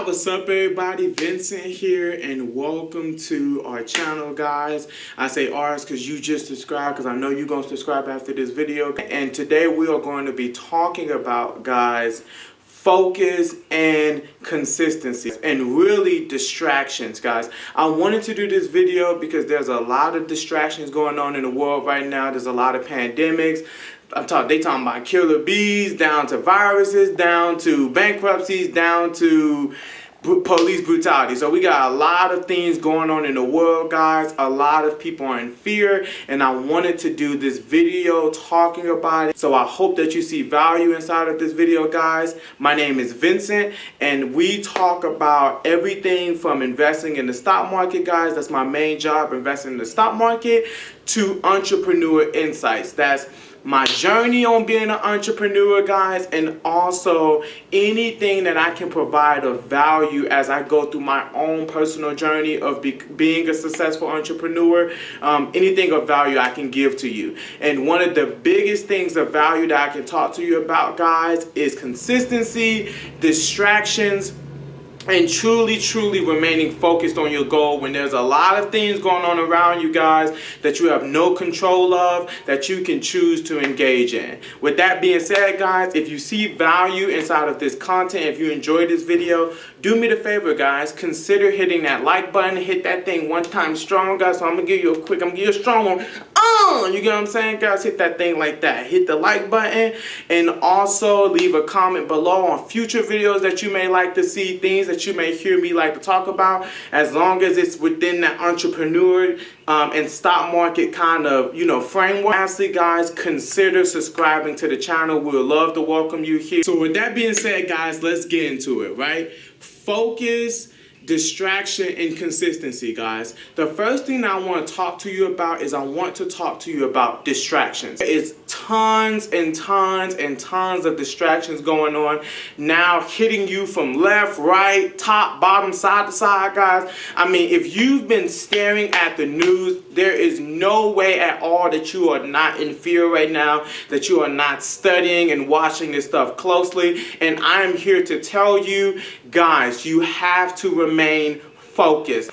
Alright, what's up everybody? Vincent here and welcome to our channel, guys. I say ours because you just subscribed, because I know you're going to subscribe after this video. And today we are going to be talking about, guys, focus and consistency and really distractions, guys. I wanted to do this video because there's a lot of distractions going on in the world right now. There's a lot of pandemics. They talking about killer bees, down to viruses, down to bankruptcies, down to police brutality. So we got a lot of things going on in the world, guys. A lot of people are in fear, and I wanted to do this video talking about it. So I hope that you see value inside of this video, guys. My name is Vincent, and we talk about everything from investing in the stock market, guys. That's my main job, investing in the stock market, to entrepreneur insights. That's my journey on being an entrepreneur, guys, and also anything that I can provide of value as I go through my own personal journey of being a successful entrepreneur. Anything of value I can give to you. And one of the biggest things of value that I can talk to you about, guys, is consistency, distractions, and truly remaining focused on your goal when there's a lot of things going on around you, guys, that you have no control of, that you can choose to engage in. With that being said, guys, if you see value inside of this content, if you enjoyed this video, do me the favor, guys, consider hitting that like button. Hit that thing one time strong, guys. So I'm gonna give you a strong one. You get what I'm saying, guys? Hit that thing like that. Hit the like button, and also leave a comment below on future videos that you may like to see, things that you may hear me like to talk about, as long as it's within that entrepreneur and stock market kind of, framework. Lastly, guys, consider subscribing to the channel. We would love to welcome you here. So with that being said, guys, let's get into it, right? Focus, distraction, and consistency, guys. The first thing I want to talk to you about is I want to talk to you about distractions. It's tons and tons and tons of distractions going on now, hitting you from left, right, top, bottom, side to side, guys. I mean, if you've been staring at the news, there is no way at all that you are not in fear right now, that you are not studying and watching this stuff closely. And I'm here to tell you, guys, you have to remain focused.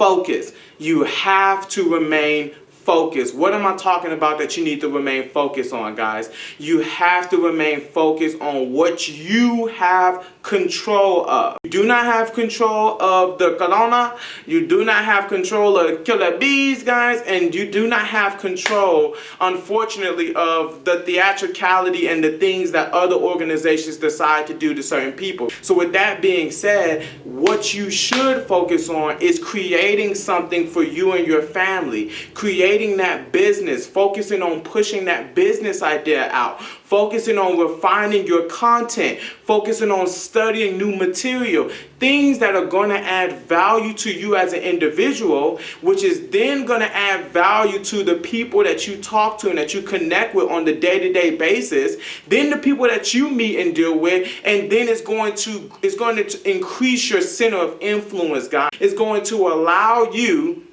You have to remain focused. What am I talking about that you need to remain focused on, guys? You have to remain focused on what you have control of. You do not have control of the corona. You do not have control of killer bees, guys, and you do not have control, unfortunately, of the theatricality and the things that other organizations decide to do to certain people. So with that being said, what you should focus on is creating something for you and your family, creating that business, focusing on pushing that business idea out, focusing on refining your content, focusing on studying new material, things that are going to add value to you as an individual, which is then going to add value to the people that you talk to and that you connect with on the day-to-day basis, then the people that you meet and deal with, and then it's going to increase your center of influence, guys. It's going to allow you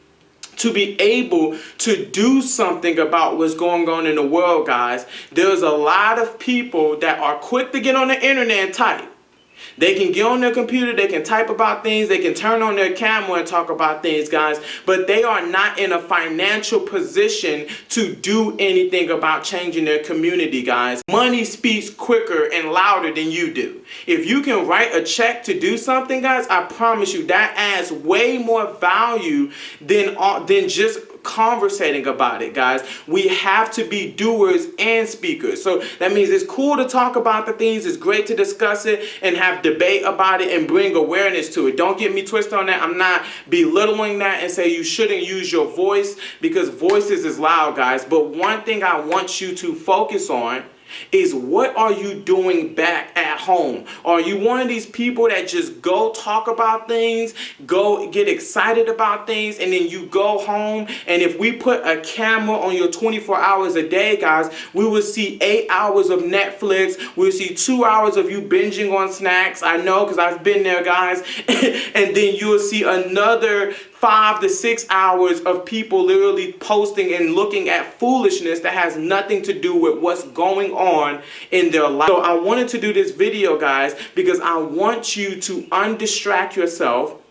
to be able to do something about what's going on in the world, guys. There's a lot of people that are quick to get on the internet and type. They can get on their computer, they can type about things, they can turn on their camera and talk about things, guys, but they are not in a financial position to do anything about changing their community, guys. Money speaks quicker and louder than you do. If you can write a check to do something, guys, I promise you that adds way more value than just conversating about it, guys. We have to be doers and speakers. So that means it's cool to talk about the things, it's great to discuss it and have debate about it and bring awareness to it. Don't get me twisted on that. I'm not belittling that and say you shouldn't use your voice, because voices is loud, guys. But one thing I want you to focus on is, what are you doing back at home? Are you one of these people that just go talk about things, go get excited about things, and then you go home, and if we put a camera on your 24 hours a day, guys, we will see 8 hours of Netflix, we'll see 2 hours of you binging on snacks. I know, because I've been there, guys. And then you'll see another 5 to 6 hours of people literally posting and looking at foolishness that has nothing to do with what's going on in their life. So I wanted to do this video, guys, because I want you to undistract yourself.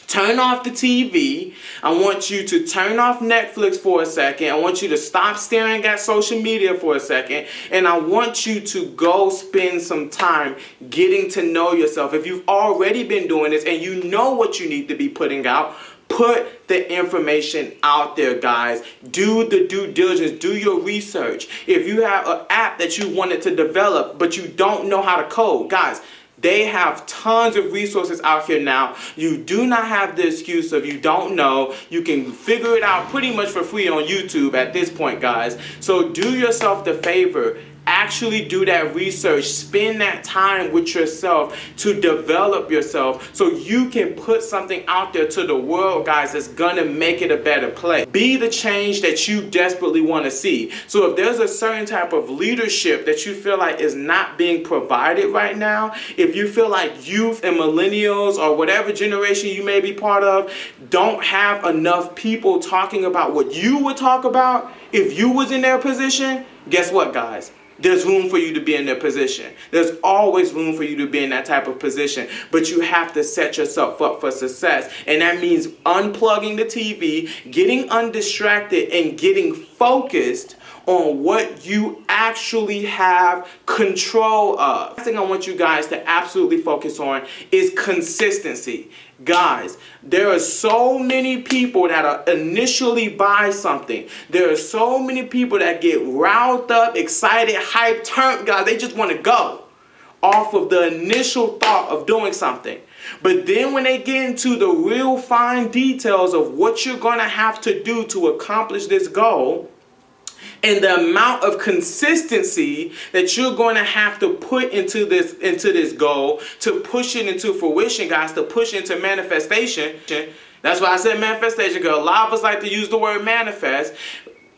Turn off the TV. I want you to turn off Netflix for a second. I want you to stop staring at social media for a second. And I want you to go spend some time getting to know yourself. If you've already been doing this and you know what you need to be putting out, put the information out there, guys. Do the due diligence. Do your research. If you have an app that you wanted to develop, but you don't know how to code, guys, they have tons of resources out here now. You do not have the excuse of you don't know. You can figure it out pretty much for free on YouTube at this point, guys. So do yourself the favor. Actually do that research. Spend that time with yourself to develop yourself so you can put something out there to the world, guys, that's gonna make it a better place. Be the change that you desperately want to see. So if there's a certain type of leadership that you feel like is not being provided right now, if you feel like youth and millennials or whatever generation you may be part of don't have enough people talking about what you would talk about if you was in their position, guess what, guys? There's room for you to be in their position. There's always room for you to be in that type of position. But you have to set yourself up for success. And that means unplugging the TV, getting undistracted, and getting focused on what you actually have control of. The thing I want you guys to absolutely focus on is consistency. Guys, there are so many people that initially buy something. There are so many people that get riled up, excited, hyped, turned, guys. They just want to go off of the initial thought of doing something. But then when they get into the real fine details of what you're going to have to do to accomplish this goal, and the amount of consistency that you're going to have to put into this goal to push it into fruition, guys, to push into manifestation. That's why I said manifestation, because a lot of us like to use the word manifest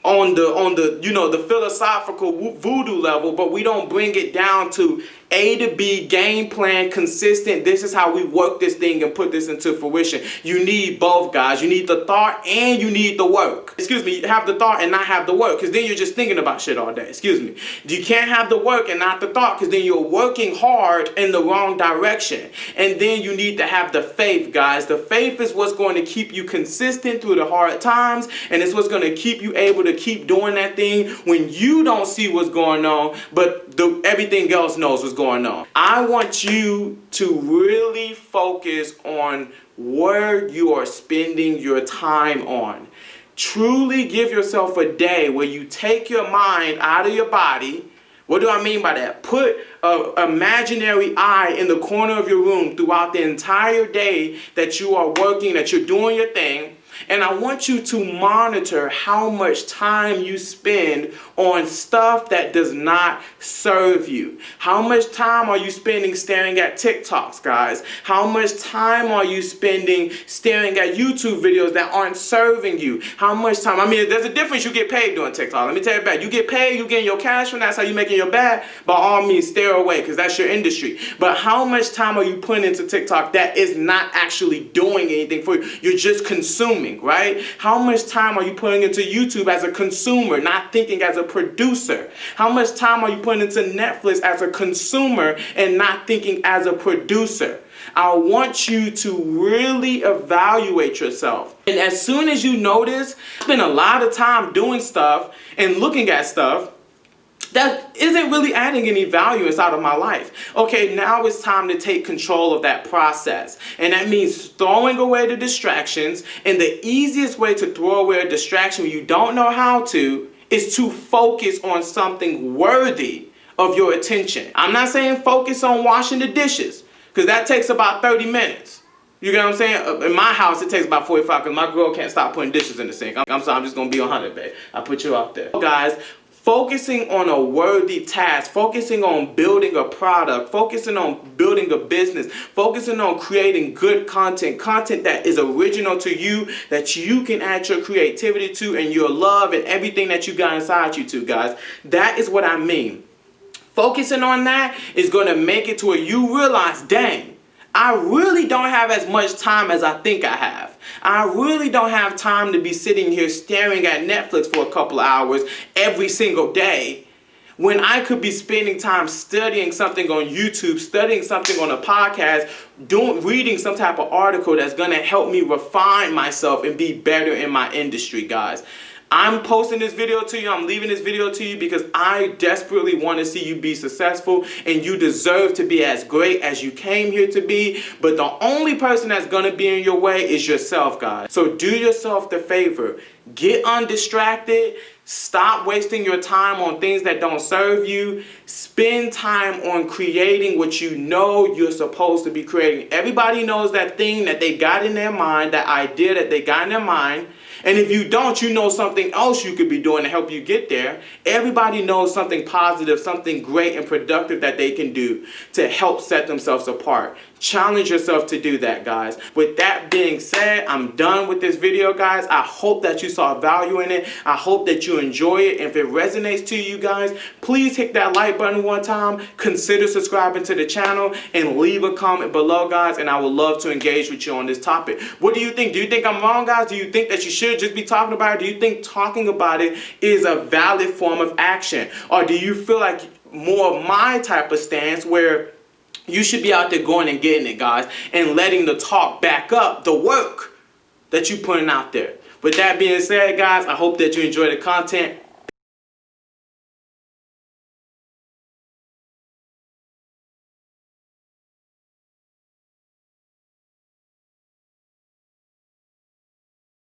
on the you know, the philosophical voodoo level, but we don't bring it down to A to B, game plan, consistent. This is how we work this thing and put this into fruition. You need both, guys. You need the thought and you need the work. Excuse me, have the thought and not have the work, because then you're just thinking about shit all day. Excuse me. You can't have the work and not the thought, because then you're working hard in the wrong direction. And then you need to have the faith, guys. The faith is what's going to keep you consistent through the hard times, and it's what's going to keep you able to keep doing that thing when you don't see what's going on, but everything else knows what's going on. I want you to really focus on where you are spending your time on. Truly give yourself a day where you take your mind out of your body. What do I mean by that? Put an imaginary eye in the corner of your room throughout the entire day that you are working, that you're doing your thing. And I want you to monitor how much time you spend on stuff that does not serve you. How much time are you spending staring at TikToks, guys? How much time are you spending staring at YouTube videos that aren't serving you? How much time? I mean, there's a difference. You get paid doing TikTok. Let me tell you about it. You get paid, you getting your cash from that, that's how you making your bag. By all means, stay away, because that's your industry. But how much time are you putting into TikTok that is not actually doing anything for you? You're just consuming. Right? How much time are you putting into YouTube as a consumer, not thinking as a producer? How much time are you putting into Netflix as a consumer and not thinking as a producer? I want you to really evaluate yourself. And as soon as you notice, spend a lot of time doing stuff and looking at stuff that isn't really adding any value inside of my life. Okay, now it's time to take control of that process. And that means throwing away the distractions. And the easiest way to throw away a distraction when you don't know how to is to focus on something worthy of your attention. I'm not saying focus on washing the dishes, because that takes about 30 minutes. You get what I'm saying? In my house, it takes about 45, because my girl can't stop putting dishes in the sink. I'm sorry, I'm just going to be 100, babe. I put you out there. Guys, focusing on a worthy task, focusing on building a product, focusing on building a business, focusing on creating good content that is original to you, that you can add your creativity to and your love and everything that you got inside you to, guys. That is what I mean. Focusing on that is going to make it to where you realize, dang, I really don't have as much time as I think I have. I really don't have time to be sitting here staring at Netflix for a couple of hours every single day, when I could be spending time studying something on YouTube, studying something on a podcast, reading some type of article that's going to help me refine myself and be better in my industry, guys. I'm posting this video to you, I'm leaving this video to you because I desperately want to see you be successful, and you deserve to be as great as you came here to be. But the only person that's going to be in your way is yourself, guys. So do yourself the favor. Get undistracted. Stop wasting your time on things that don't serve you. Spend time on creating what you know you're supposed to be creating. Everybody knows that thing that they got in their mind, that idea that they got in their mind. And if you don't, you know something else you could be doing to help you get there. Everybody knows something positive, something great and productive that they can do to help set themselves apart. Challenge yourself to do that, guys. With that being said, I'm done with this video, guys. I hope that you saw value in it. I hope that you enjoy it. And if it resonates to you guys, please hit that like button one time. Consider subscribing to the channel and leave a comment below, guys. And I would love to engage with you on this topic. What do you think? Do you think I'm wrong, guys? Do you think that you should just be talking about it? Do you think talking about it is a valid form of action? Or do you feel like more of my type of stance where you should be out there going and getting it, guys, and letting the talk back up the work that you're putting out there? With that being said, guys, I hope that you enjoy the content.